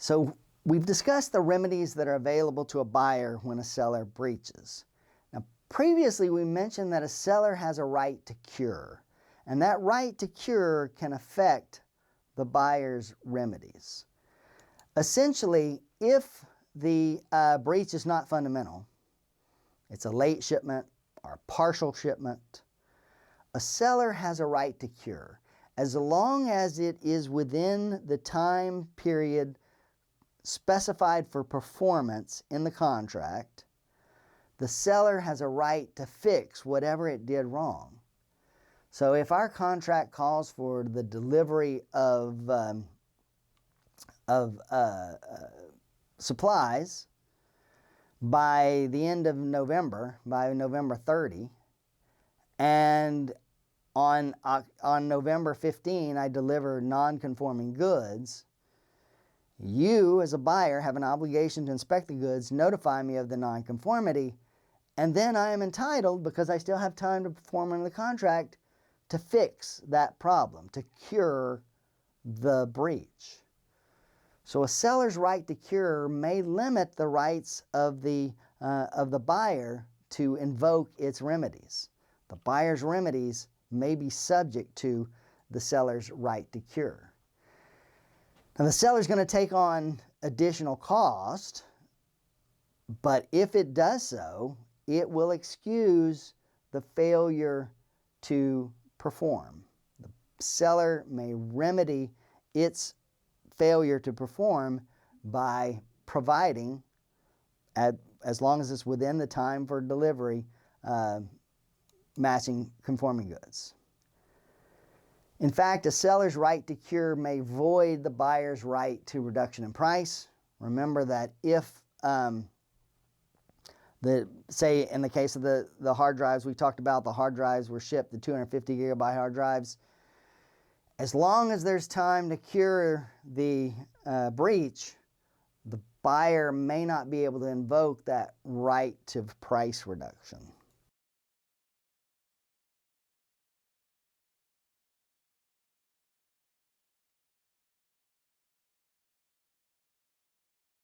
So we've discussed the remedies that are available to a buyer when a seller breaches. Now, previously we mentioned that a seller has a right to cure, and that right to cure can affect the buyer's remedies. Essentially, if the breach is not fundamental, it's a late shipment or a partial shipment, a seller has a right to cure as long as it is within the time period specified for performance in the contract. The seller has a right to fix whatever it did wrong. So if our contract calls for the delivery of supplies by the end of November, by November 30, and on November 15 I deliver non-conforming goods, you as a buyer have an obligation to inspect the goods, notify me of the nonconformity, and then I am entitled, because I still have time to perform under the contract, to fix that problem, to cure the breach. So a seller's right to cure may limit the rights of the buyer to invoke its remedies. The buyer's remedies may be subject to the seller's right to cure. Now the seller's going to take on additional cost, but if it does so, it will excuse the failure to perform. The seller may remedy its failure to perform by providing, as long as it's within the time for delivery, matching conforming goods. In fact, a seller's right to cure may void the buyer's right to reduction in price. Remember that if, say in the case of the hard drives we talked about, the hard drives were shipped, the 250 gigabyte hard drives, as long as there's time to cure the breach, the buyer may not be able to invoke that right to price reduction.